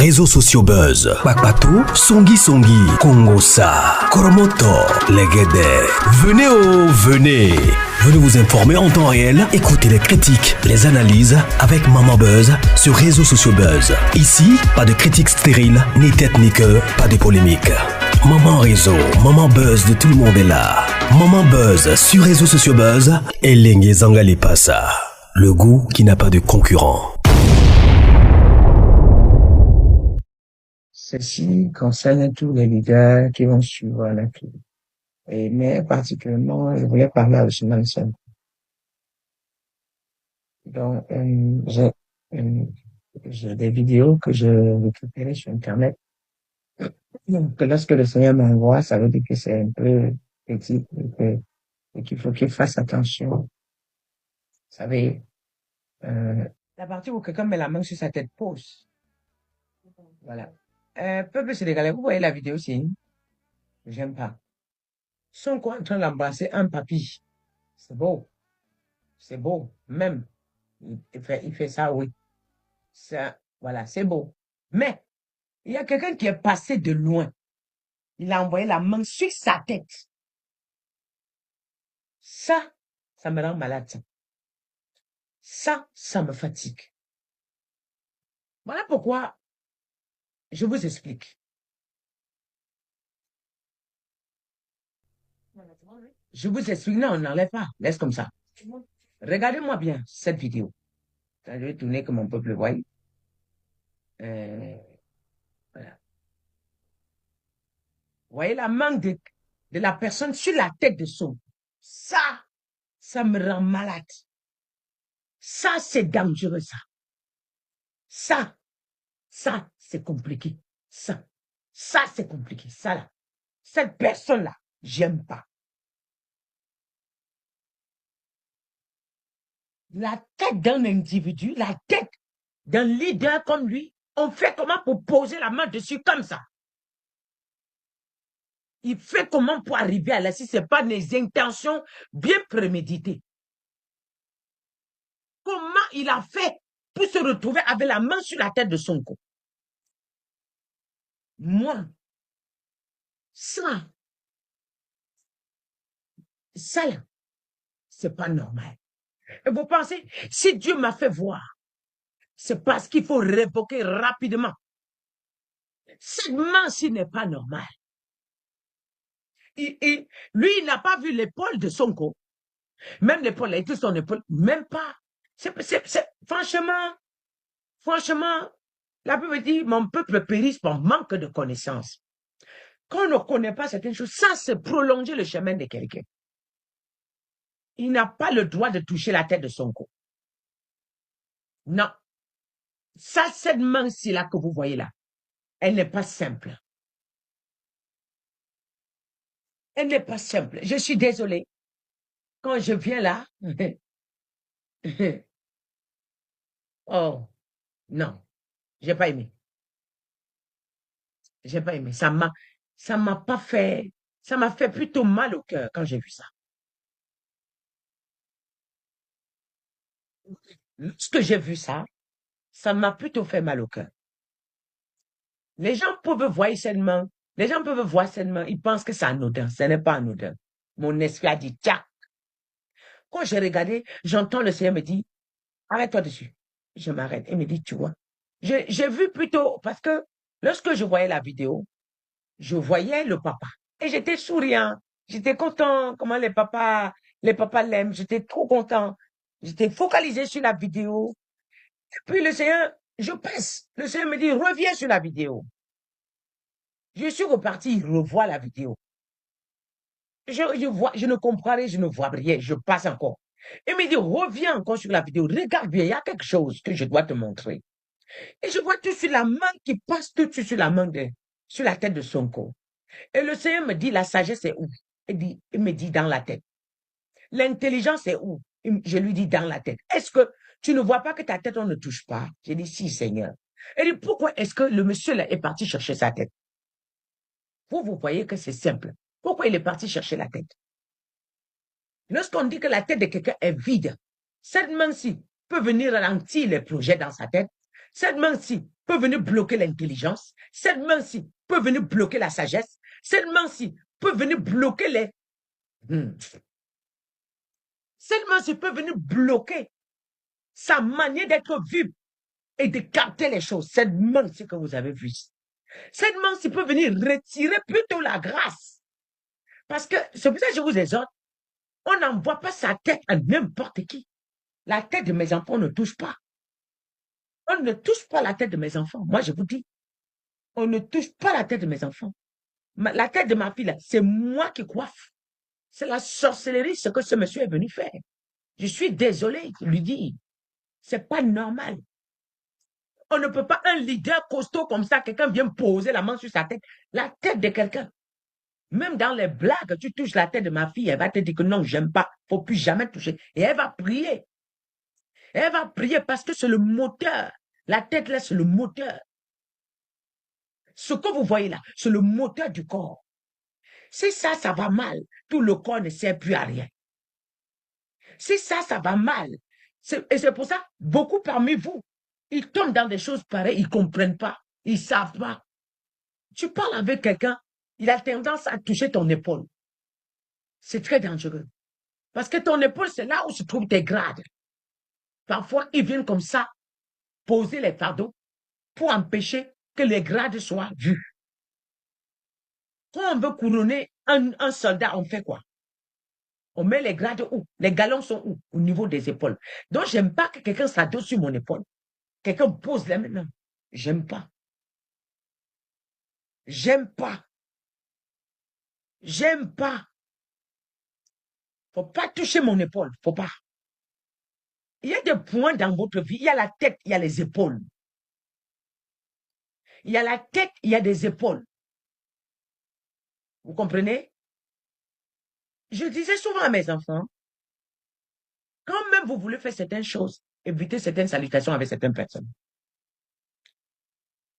réseaux sociaux buzz. Bakpatou, Songi Songi, Kongosa, Koromoto, Legede. Venez venez. Venez vous informer en temps réel. Écoutez les critiques, les analyses avec Maman Buzz sur réseaux sociaux buzz. Ici, pas de critiques stériles, ni tête ni queue, pas de polémique. Maman réseau, Maman Buzz de tout le monde est là. Maman Buzz sur réseaux sociaux buzz et Lengue Zangali Passa. Le goût qui n'a pas de concurrent. Ceci concerne tous les leaders qui vont suivre la clé. Mais particulièrement, je voulais parler à Ousmane Sonko. Donc, j'ai des vidéos que je récupérais sur Internet. Donc, lorsque le Seigneur m'envoie, ça veut dire que c'est un peu petit et qu'il faut qu'il fasse attention. Vous savez, la partie où quelqu'un met la main sur sa tête pose. Voilà. Peuple sénégalais, vous voyez la vidéo, c'est j'aime pas. Sonko en train d'embrasser un papy. C'est beau. C'est beau. Même. Il fait ça, oui. Ça, voilà, c'est beau. Mais, il y a quelqu'un qui est passé de loin. Il a envoyé la main sur sa tête. Ça me rend malade. Ça me fatigue. Voilà pourquoi je vous explique. Je vous explique. Non, on n'enlève pas. Laisse comme ça. Regardez-moi bien cette vidéo. Je vais tourner comme on peut le voir. Voilà. Vous voyez la main de la personne sur la tête de son. Ça me rend malade. Ça, c'est dangereux, ça. Ça, c'est compliqué. Ça, c'est compliqué. Ça, là. Cette personne-là, j'aime pas. La tête d'un individu, la tête d'un leader comme lui, on fait comment pour poser la main dessus comme ça? Il fait comment pour arriver à là si ce n'est pas des intentions bien préméditées? Comment il a fait pour se retrouver avec la main sur la tête de Sonko? Moi, ça là, c'est pas normal. Et vous pensez, si Dieu m'a fait voir, c'est parce qu'il faut révoquer rapidement. Cette main-ci n'est pas normale. Lui, il n'a pas vu l'épaule de Sonko. Même l'épaule, il a été son épaule, même pas. Franchement, la Bible dit, mon peuple périsse par manque de connaissances. Quand on ne connaît pas certaines choses, ça, c'est prolonger le chemin de quelqu'un. Il n'a pas le droit de toucher la tête de Sonko. Non. Ça, cette main-ci là que vous voyez là, elle n'est pas simple. Elle n'est pas simple. Je suis désolée. Quand je viens là, oh, non, j'ai pas aimé. J'ai pas aimé. Ça m'a pas fait, ça m'a fait plutôt mal au cœur quand j'ai vu ça. Lorsque j'ai vu ça, ça m'a plutôt fait mal au cœur. Les gens peuvent voir seulement, ils pensent que c'est anodin. Ce n'est pas anodin. Mon esprit a dit, tiens. Quand j'ai regardé, j'entends le Seigneur me dire, arrête-toi dessus. Je m'arrête. Il me dit, tu vois. J'ai vu plutôt, parce que lorsque je voyais la vidéo, je voyais le papa. Et j'étais souriant. J'étais content comment les papas l'aiment. J'étais trop content. J'étais focalisé sur la vidéo. Et puis le Seigneur, je passe. Le Seigneur me dit, reviens sur la vidéo. Je suis reparti, il revoit la vidéo. Je ne comprends rien, je ne vois rien, je passe encore. Il me dit, reviens encore sur la vidéo, regarde bien, il y a quelque chose que je dois te montrer. Et je vois tout sur la main qui passe tout de suite sur la main sur la tête de Sonko. Et le Seigneur me dit, la sagesse est où? Il me dit, dans la tête. L'intelligence est où? Je lui dis, dans la tête. Est-ce que tu ne vois pas que ta tête, on ne touche pas? J'ai dit, si, Seigneur. Il dit, pourquoi est-ce que le monsieur là est parti chercher sa tête? Vous voyez que c'est simple. Pourquoi il est parti chercher la tête? Lorsqu'on dit que la tête de quelqu'un est vide, cette main-ci peut venir ralentir les projets dans sa tête. Cette main-ci peut venir bloquer l'intelligence. Cette main-ci peut venir bloquer la sagesse. Cette main-ci peut venir bloquer les... Cette main-ci peut venir bloquer sa manière d'être vue et de capter les choses. Cette main-ci que vous avez vue. Cette main-ci peut venir retirer plutôt la grâce. Parce que, c'est pour ça que je vous exhorte, on n'envoie pas sa tête à n'importe qui. La tête de mes enfants, on ne touche pas. On ne touche pas la tête de mes enfants. Moi, je vous dis, on ne touche pas la tête de mes enfants. La tête de ma fille, là, c'est moi qui coiffe. C'est la sorcellerie, ce que ce monsieur est venu faire. Je suis désolé de lui dire. C'est pas normal. On ne peut pas, un leader costaud comme ça, quelqu'un vient poser la main sur sa tête. La tête de quelqu'un. Même dans les blagues, tu touches la tête de ma fille, elle va te dire que non, j'aime pas. Faut plus jamais toucher. Et elle va prier. Elle va prier parce que c'est le moteur. La tête là, c'est le moteur. Ce que vous voyez là, c'est le moteur du corps. Si ça, ça va mal, tout le corps ne sert plus à rien. Si ça, ça va mal, et c'est pour ça, beaucoup parmi vous, ils tombent dans des choses pareilles, ils ne comprennent pas, ils ne savent pas. Tu parles avec quelqu'un, il a tendance à toucher ton épaule. C'est très dangereux. Parce que ton épaule, c'est là où se trouvent tes grades. Parfois, ils viennent comme ça, poser les fardeaux pour empêcher que les grades soient vus. Quand on veut couronner un soldat, on fait quoi? On met les grades où? Les galons sont où? Au niveau des épaules. Donc, j'aime pas que quelqu'un s'adosse sur mon épaule. Quelqu'un pose les mains. Non, j'aime pas. J'aime pas. J'aime pas. Faut pas toucher mon épaule. Faut pas. Il y a des points dans votre vie. Il y a la tête, il y a les épaules. Il y a la tête, il y a des épaules. Vous comprenez? Je disais souvent à mes enfants, quand même vous voulez faire certaines choses, évitez certaines salutations avec certaines personnes.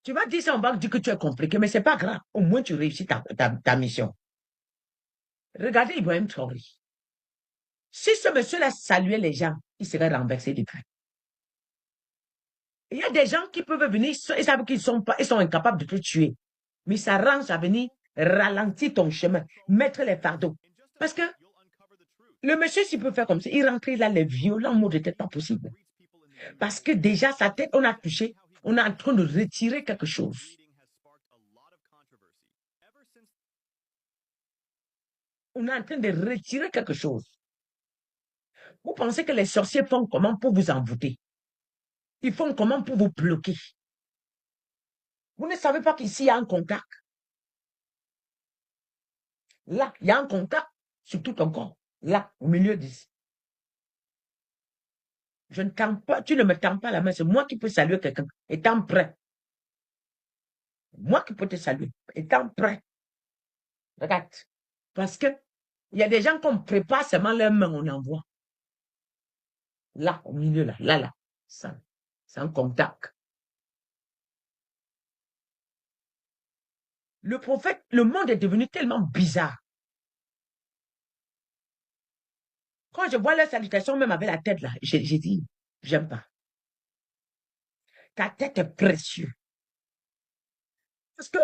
Tu vas dire ça, on va dire que tu es compliqué, mais c'est pas grave. Au moins, tu réussis ta mission. Regardez Ibrahim Traoré. Si ce monsieur-là saluait les gens, il serait renversé depuis. Il y a des gens qui peuvent venir, ils savent qu'ils sont incapables de te tuer. Mais ça s'arrange à venir ralentir ton chemin, mettre les fardeaux. Parce que le monsieur, s'il peut faire comme ça, il rentre là, les violents mots de tête, pas possible. Parce que déjà, sa tête, on a touché, on est en train de retirer quelque chose. On est en train de retirer quelque chose. Vous pensez que les sorciers font comment pour vous envoûter? Ils font comment pour vous bloquer? Vous ne savez pas qu'ici, il y a un contact. Là, il y a un contact sur tout ton corps. Là, au milieu d'ici. Je ne tends pas, tu ne me tends pas la main, c'est moi qui peux saluer quelqu'un, étant prêt. Moi qui peux te saluer, étant prêt. Regarde. Parce que il y a des gens qu'on prépare seulement leurs mains, on envoie. Là, au milieu, là. Ça, c'est un contact. Le prophète, le monde est devenu tellement bizarre. Quand je vois la salutation, même avec la tête là, j'ai dit, j'aime pas. Ta tête est précieuse. Parce que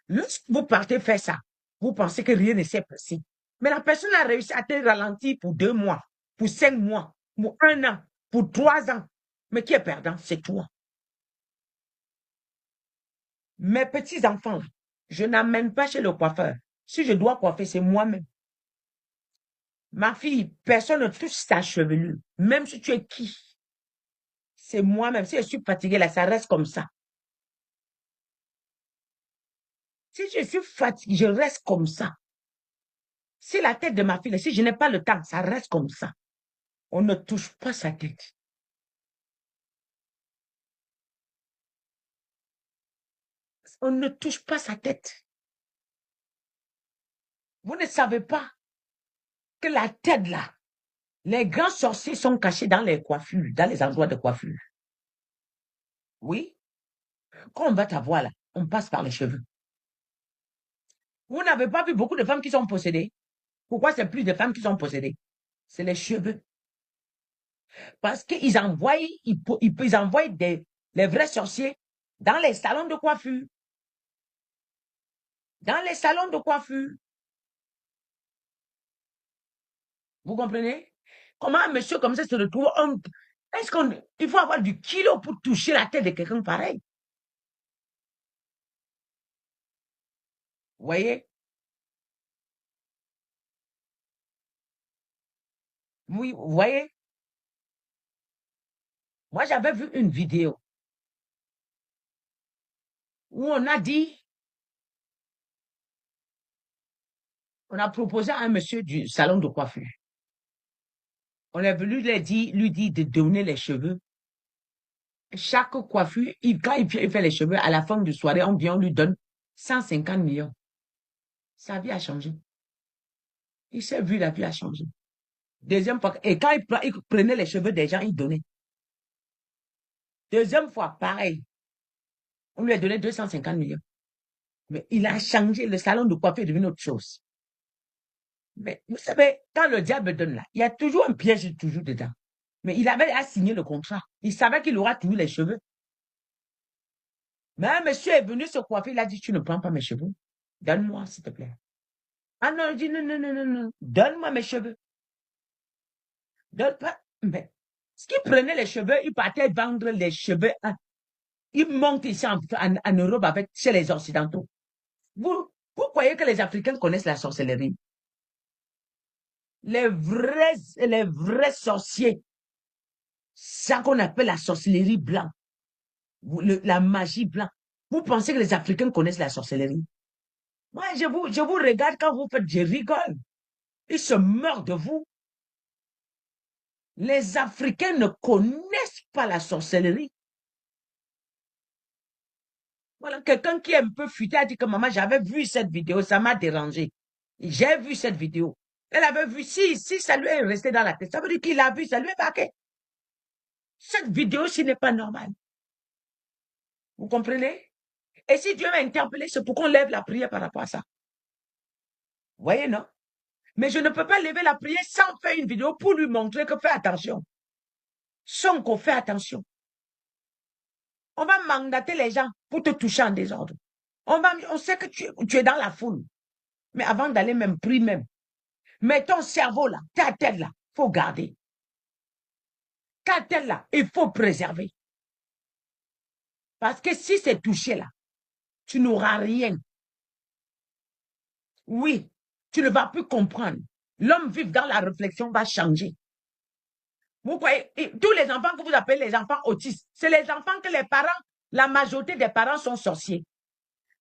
lorsque vous partez faire ça, vous pensez que rien ne s'est passé. Mais la personne a réussi à te ralentir pour 2 mois, pour 5 mois, pour 1 an, pour 3 ans. Mais qui est perdant? C'est toi. Mes petits-enfants, je n'amène pas chez le coiffeur. Si je dois coiffer, c'est moi-même. Ma fille, personne ne touche sa chevelure. Même si tu es qui? C'est moi-même. Si je suis fatiguée, là, ça reste comme ça. Si je suis fatiguée, je reste comme ça. Si la tête de ma fille, si je n'ai pas le temps, ça reste comme ça. On ne touche pas sa tête. On ne touche pas sa tête. Vous ne savez pas que la tête là, les grands sorciers sont cachés dans les coiffures, dans les endroits de coiffure. Oui. Quand on va t'avoir là, on passe par les cheveux. Vous n'avez pas vu beaucoup de femmes qui sont possédées. Pourquoi c'est plus de femmes qui sont possédées? C'est les cheveux. Parce qu'ils envoient, ils envoient Les vrais sorciers, dans les salons de coiffure. Dans les salons de coiffure. Vous comprenez? Comment un monsieur comme ça se retrouve homme? Est-ce qu'il faut avoir du kilo pour toucher la tête de quelqu'un pareil? Vous voyez? Oui, vous voyez? Moi, j'avais vu une vidéo où on a dit, on a proposé à un monsieur du salon de coiffure. On est venu lui dire de donner les cheveux. Chaque coiffure, quand il fait les cheveux, à la fin de soirée, on lui donne 150 millions. Sa vie a changé. Il s'est vu, la vie a changé. Deuxième fois, et quand il prenait les cheveux des gens, il donnait. Deuxième fois, pareil. On lui a donné 250 millions. Mais il a changé. Le salon de coiffure est devenu autre chose. Mais vous savez, quand le diable donne là, il y a toujours un piège toujours dedans. Mais il avait signé le contrat. Il savait qu'il aura toujours les cheveux. Mais un monsieur est venu se coiffer, il a dit, tu ne prends pas mes cheveux. Donne-moi, s'il te plaît. Ah non, il dit, non, non, non, non, non. Donne-moi mes cheveux. Donne pas. Mais, ce qui prenait les cheveux, il partait vendre les cheveux. Il monte ici en Europe chez les Occidentaux. Vous croyez que les Africains connaissent la sorcellerie? Les vrais sorciers, ça qu'on appelle la sorcellerie blanche, la magie blanche. Vous pensez que les Africains connaissent la sorcellerie? Moi, je vous regarde quand vous faites, je rigole. Ils se meurent de vous. Les Africains ne connaissent pas la sorcellerie. Voilà, quelqu'un qui est un peu futé a dit que maman, j'avais vu cette vidéo, ça m'a dérangé. J'ai vu cette vidéo. Elle avait vu, si ça lui est resté dans la tête, ça veut dire qu'il a vu, ça lui est marqué. Cette vidéo-ci n'est pas normale. Vous comprenez? Et si Dieu m'a interpellé, c'est pour qu'on lève la prière par rapport à ça. Vous voyez, non? Mais je ne peux pas lever la prière sans faire une vidéo pour lui montrer que fais attention. Sans qu'on fait attention. On va mandater les gens pour te toucher en désordre. On sait que tu es dans la foule. Mais avant d'aller même, prie même. Mais ton cerveau là, ta tête là, il faut garder. Ta tête là, il faut préserver. Parce que si c'est touché là, tu n'auras rien. Oui, tu ne vas plus comprendre. L'homme vivant dans la réflexion va changer. Vous voyez, tous les enfants que vous appelez les enfants autistes, c'est les enfants que les parents, la majorité des parents sont sorciers.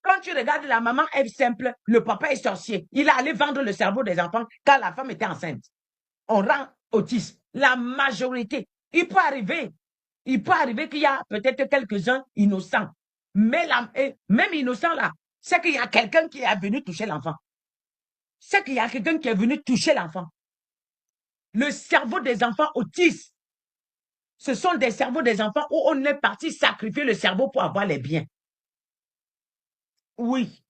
Quand tu regardes la maman, elle est simple, le papa est sorcier. Il est allé vendre le cerveau des enfants quand la femme était enceinte. On rend autiste. La majorité. Il peut arriver qu'il y a peut-être quelques-uns innocents. Mais même innocent là, c'est qu'il y a quelqu'un qui est venu toucher l'enfant. C'est qu'il y a quelqu'un qui est venu toucher l'enfant. Le cerveau des enfants autistes, ce sont des cerveaux des enfants où on est parti sacrifier le cerveau pour avoir les biens. Oui.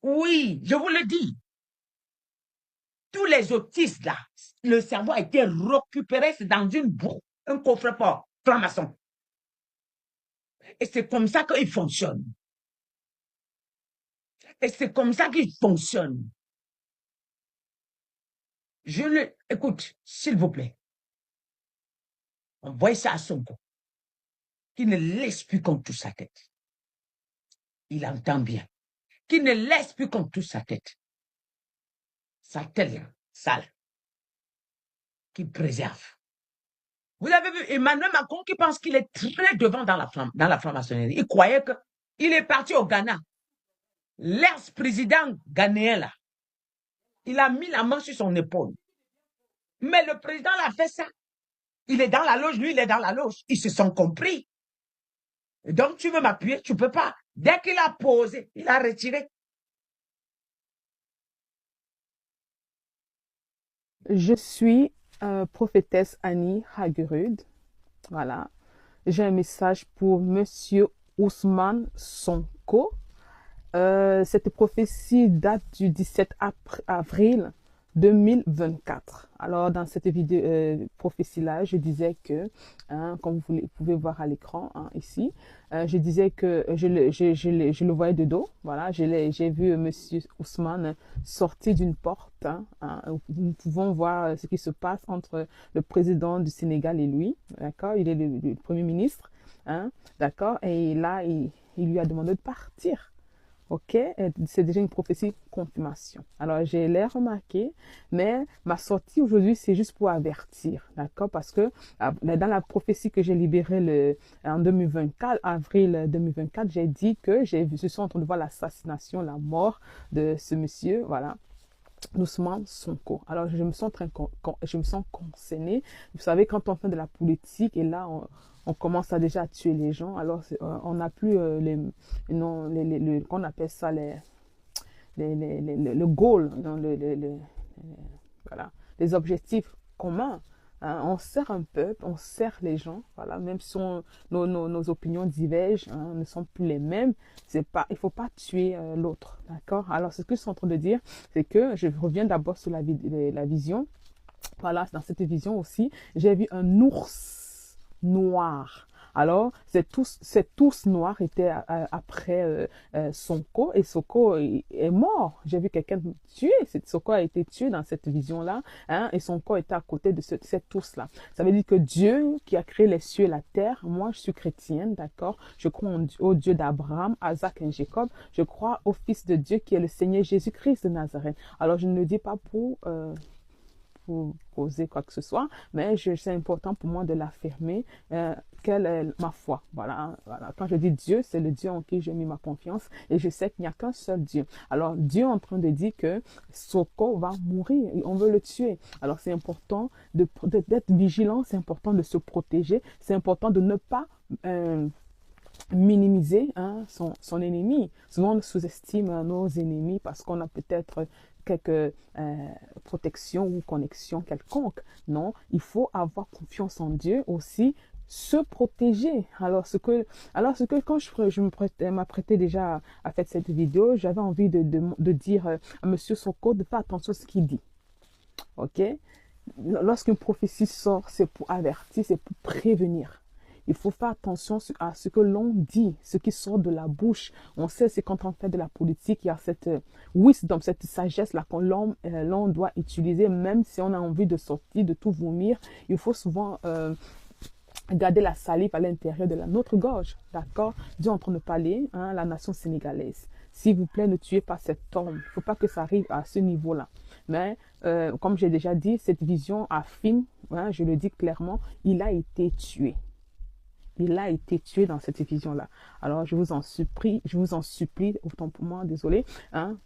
Oui, je vous le dis. Tous les autistes là, le cerveau a été récupéré dans un coffre-fort, franc-maçon. Et c'est comme ça qu'il fonctionne. Et c'est comme ça qu'il fonctionne. Écoute, s'il vous plaît, envoyez ça à Sonko, qui ne laisse plus qu'on touche sa tête. Il entend bien. Qui ne laisse plus qu'on touche sa tête. Sa tête, sale. Qui préserve. Vous avez vu Emmanuel Macron qui pense qu'il est très devant dans la franc-maçonnerie. Il croyait qu'il est parti au Ghana. L'ex-président ghanéen, là, il a mis la main sur son épaule. Mais le président l'a fait ça. Il est dans la loge, lui, il est dans la loge. Ils se sont compris. Et donc, tu veux m'appuyer, tu ne peux pas. Dès qu'il a posé, il a retiré. Je suis prophétesse Annie Hagerud. Voilà. J'ai un message pour Monsieur Ousmane Sonko. Cette prophétie date du 17 avril 2024. Alors, dans cette vidéo prophétie-là, je disais que, comme vous pouvez voir à l'écran ici, je disais que je le voyais de dos. Voilà, j'ai vu Monsieur Ousmane sortir d'une porte. Nous pouvons voir ce qui se passe entre le président du Sénégal et lui. D'accord, il est le premier ministre. D'accord, et là, il lui a demandé de partir. Ok, c'est déjà une prophétie confirmation. Alors, je l'ai remarqué, mais ma sortie aujourd'hui, c'est juste pour avertir, d'accord? Parce que dans la prophétie que j'ai libérée en 2024, avril 2024, j'ai dit que je suis en train de voir l'assassination, la mort de ce monsieur, voilà. Ousmane Sonko. Alors, je me sens concernée. Vous savez, quand on fait de la politique et là, on commence à déjà tuer les gens, alors on n'a plus qu'on appelle ça le goal, non, voilà, les objectifs communs. On sert un peuple, on sert les gens, voilà, même si nos opinions divergent, ne sont plus les mêmes, il ne faut pas tuer l'autre, d'accord? Alors, ce que je suis en train de dire, c'est que je reviens d'abord sur la vision. Voilà, dans cette vision aussi, j'ai vu un ours noir. Alors, cet ours noir était après Sonko et Sonko est mort. J'ai vu quelqu'un tuer. Sonko a été tué dans cette vision-là et Sonko était à côté de cet ours-là. Ça veut dire que Dieu qui a créé les cieux et la terre, moi je suis chrétienne, d'accord? Je crois au Dieu d'Abraham, Isaac et Jacob. Je crois au Fils de Dieu qui est le Seigneur Jésus-Christ de Nazareth. Alors, je ne le dis pas pour poser quoi que ce soit, mais c'est important pour moi de l'affirmer, quelle est ma foi. Voilà. Quand je dis Dieu, c'est le Dieu en qui j'ai mis ma confiance et je sais qu'il n'y a qu'un seul Dieu. Alors, Dieu est en train de dire que Sonko va mourir et on veut le tuer. Alors, c'est important d'être vigilant, c'est important de se protéger, c'est important de ne pas minimiser son ennemi. Souvent, on sous-estime nos ennemis parce qu'on a peut-être quelques protections ou connexions quelconques. Non, il faut avoir confiance en Dieu aussi, se protéger. Alors, quand je m'apprêtais déjà à faire cette vidéo, j'avais envie de dire à Monsieur Sonko de faire attention à ce qu'il dit. Ok? Lorsqu'une prophétie sort, c'est pour avertir, c'est pour prévenir. Il faut faire attention à ce que l'on dit, ce qui sort de la bouche. On sait, c'est quand on fait de la politique, il y a cette wisdom, cette sagesse-là que l'on doit utiliser, même si on a envie de sortir, de tout vomir. Il faut souvent garder la salive à l'intérieur de notre gorge. D'accord? Dieu est en train de parler, la nation sénégalaise. S'il vous plaît, ne tuez pas cet homme. Il ne faut pas que ça arrive à ce niveau-là. Mais, comme j'ai déjà dit, cette vision affirme, je le dis clairement, il a été tué. Il a été tué dans cette vision-là. Alors, je vous en supplie, autant pour moi, désolé,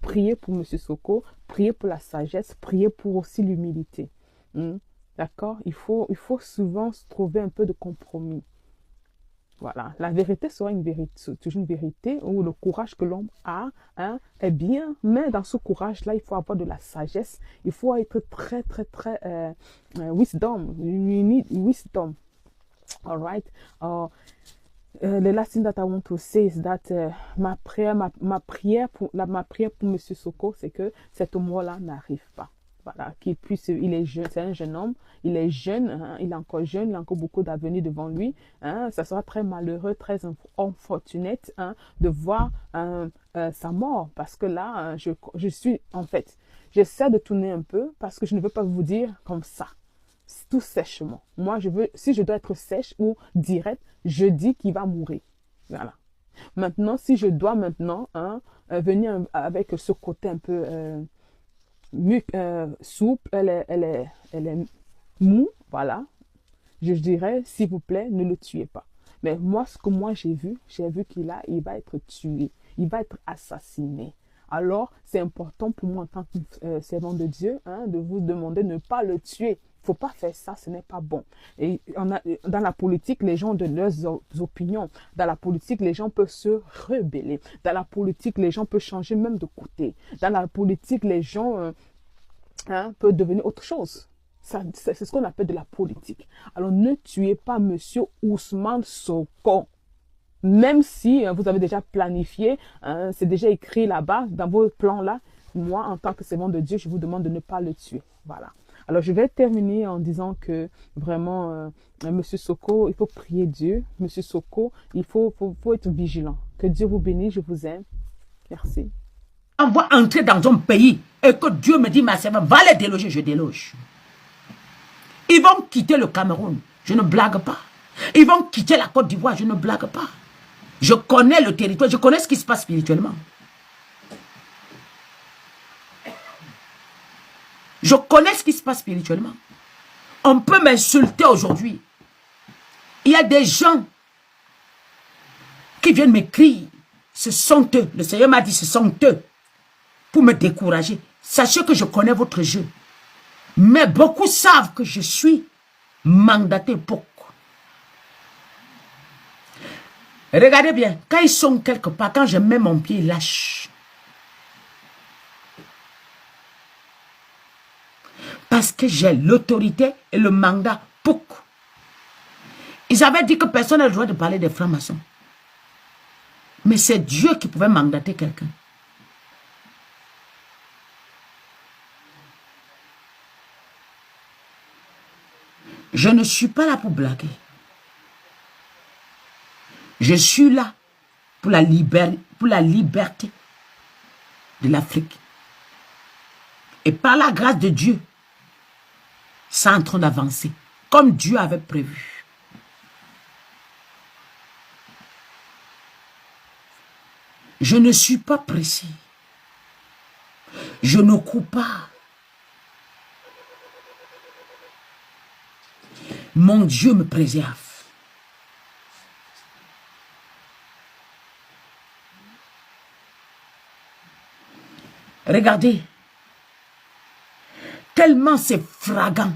priez pour M. Sonko, priez pour la sagesse, priez pour aussi l'humilité. D'accord? Il faut souvent trouver un peu de compromis. Voilà. La vérité sera une vérité, toujours une vérité où le courage que l'homme a est bien, mais dans ce courage-là, il faut avoir de la sagesse. Il faut être très, très, très wisdom. You need wisdom. All right. The last thing that I want to say is that ma prière pour M. Sonko, c'est que cette mort-là n'arrive pas. Voilà, il est jeune, c'est un jeune homme, il est jeune, il est encore jeune, il a encore beaucoup d'avenir devant lui. Ça sera très malheureux, très unfortunate de voir sa mort, parce que là, je suis, en fait, j'essaie de tourner un peu parce que je ne veux pas vous dire comme ça, tout sèchement. Moi, si je dois être sèche ou direct, je dis qu'il va mourir. Voilà. Maintenant, si je dois venir avec ce côté un peu souple, elle est mou, voilà. Je dirais, s'il vous plaît, ne le tuez pas. Mais moi, ce que j'ai vu qu'il va être tué, il va être assassiné. Alors, c'est important pour moi en tant que servant de Dieu, de vous demander de ne pas le tuer. Il ne faut pas faire ça, ce n'est pas bon. Et dans la politique, les gens ont de leurs opinions. Dans la politique, les gens peuvent se rebeller. Dans la politique, les gens peuvent changer même de côté. Dans la politique, les gens peuvent devenir autre chose. C'est ce qu'on appelle de la politique. Alors, ne tuez pas Monsieur Ousmane Sonko. Même si vous avez déjà planifié, c'est déjà écrit là-bas, dans vos plans là, moi, en tant que servant de Dieu, je vous demande de ne pas le tuer. Voilà. Alors, je vais terminer en disant que vraiment, Monsieur Soko, il faut prier Dieu. Monsieur Soko, il faut être vigilant. Que Dieu vous bénisse, je vous aime. Merci. On va entrer dans un pays et que Dieu me dit, ma servante, va les déloger, je déloge. Ils vont quitter le Cameroun, je ne blague pas. Ils vont quitter la Côte d'Ivoire, je ne blague pas. Je connais le territoire, je connais ce qui se passe spirituellement. Je connais ce qui se passe spirituellement. On peut m'insulter aujourd'hui. Il y a des gens qui viennent m'écrire. Ce sont eux. Le Seigneur m'a dit, ce sont eux. Pour me décourager. Sachez que je connais votre jeu. Mais beaucoup savent que je suis mandaté pour. Regardez bien. Quand ils sont quelque part, quand je mets mon pied, ils lâchent. Parce que j'ai l'autorité et le mandat pour. Ils avaient dit que personne n'a le droit de parler des francs-maçons. Mais c'est Dieu qui pouvait mandater quelqu'un. Je ne suis pas là pour blaguer. Je suis là pour la liberté de l'Afrique. Et par la grâce de Dieu, c'est en train d'avancer, comme Dieu avait prévu. Je ne suis pas pressé. Je ne cours pas. Mon Dieu me préserve. Regardez. Tellement c'est flagrant.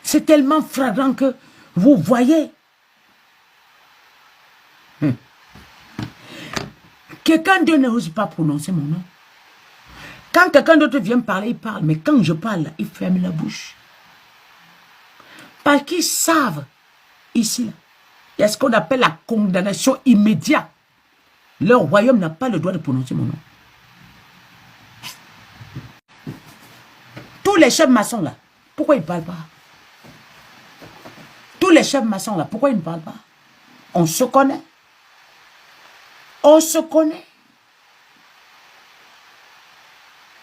C'est tellement flagrant que vous voyez. Quelqu'un d'autre n'ose pas prononcer mon nom. Quand quelqu'un d'autre vient me parler, il parle. Mais quand je parle, il ferme la bouche. Parce qu'ils savent, ici, il y a ce qu'on appelle la condamnation immédiate. Leur royaume n'a pas le droit de prononcer mon nom. Tous les chefs maçons là, pourquoi ils ne parlent pas? Tous les chefs maçons là, pourquoi ils ne parlent pas? On se connaît. On se connaît.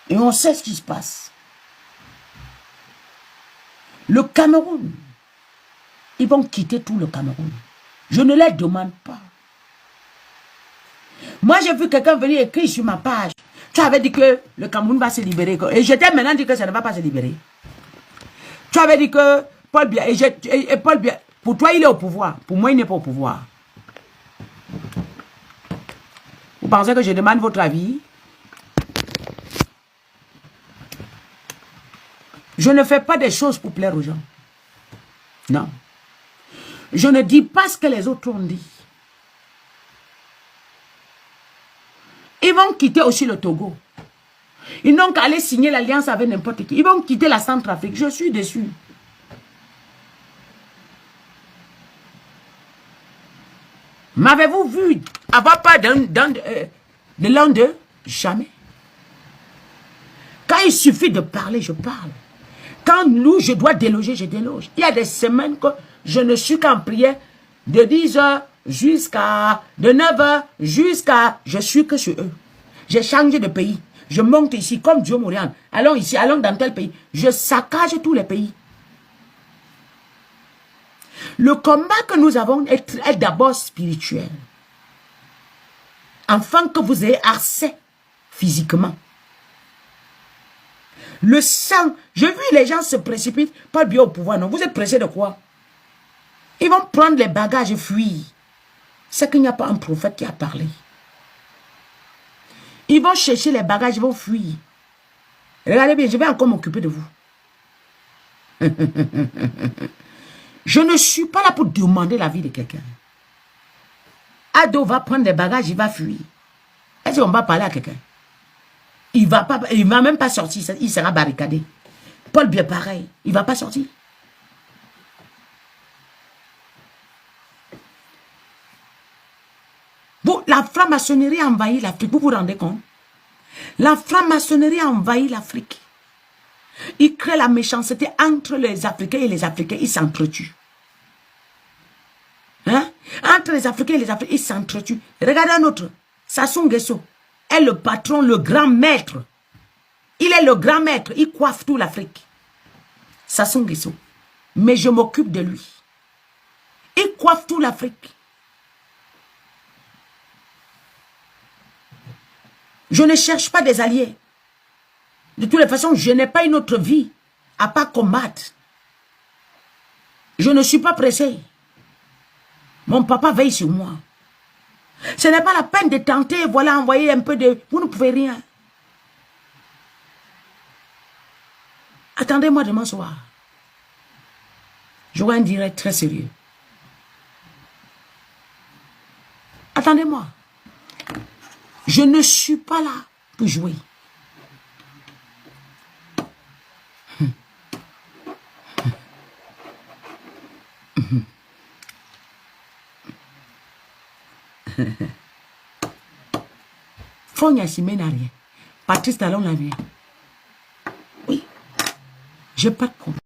Et on sait ce qui se passe. Le Cameroun, ils vont quitter tout le Cameroun. Je ne les demande pas. Moi, j'ai vu quelqu'un venir écrire sur ma page. Tu avais dit que le Cameroun va se libérer. Et je t'ai maintenant dit que ça ne va pas se libérer. Tu avais dit que Paul Biya, et Paul Biya, pour toi, il est au pouvoir. Pour moi, il n'est pas au pouvoir. Vous pensez que je demande votre avis? Je ne fais pas des choses pour plaire aux gens. Non. Je ne dis pas ce que les autres ont dit. Ils vont quitter aussi le Togo. Ils n'ont qu'à aller signer l'alliance avec n'importe qui. Ils vont quitter la Centrafrique. Je suis déçu. M'avez-vous vu avoir peur de l'un d'eux? Jamais. Quand il suffit de parler, je parle. Quand nous, je dois déloger, je déloge. Il y a des semaines que je ne suis qu'en prière de 10h jusqu'à... de 9h jusqu'à... Je suis que sur eux. J'ai changé de pays. Je monte ici comme Dieu m'oriente. Allons ici, allons dans tel pays. Je saccage tous les pays. Le combat que nous avons est d'abord spirituel. Afin que vous ayez accès physiquement. Le sang, j'ai vu les gens se précipitent, pas bien au pouvoir, non. Vous êtes pressés de quoi? Ils vont prendre les bagages et fuir. C'est qu'il n'y a pas un prophète qui a parlé. Ils vont chercher les bagages, ils vont fuir. Regardez bien, je vais encore m'occuper de vous. Je ne suis pas là pour demander la vie de quelqu'un. Ado va prendre les bagages, il va fuir. Est-ce qu'on va parler à quelqu'un? Il ne va même pas sortir, il sera barricadé. Paul Biya pareil, il ne va pas sortir. Bon, la franc-maçonnerie a envahi l'Afrique, vous vous rendez compte? La franc-maçonnerie a envahi l'Afrique. Il crée la méchanceté entre les Africains et les Africains. Ils s'entretuent. Hein? Entre les Africains et les Africains, ils s'entretuent. Regardez un autre. Sassou Nguesso est le patron, le grand maître. Il est le grand maître. Il coiffe toute l'Afrique. Sassou Nguesso. Mais je m'occupe de lui. Il coiffe toute l'Afrique. Je ne cherche pas des alliés. De toutes les façons, je n'ai pas une autre vie à part combattre. Je ne suis pas pressé. Mon papa veille sur moi. Ce n'est pas la peine de tenter, voilà, envoyer un peu de... Vous ne pouvez rien. Attendez-moi demain soir. J'aurai un direct très sérieux. Attendez-moi. Je ne suis pas là pour jouer. Fonya Simé n'a rien. Patrice Talon n'a rien. Oui. Je n'ai pas de problème.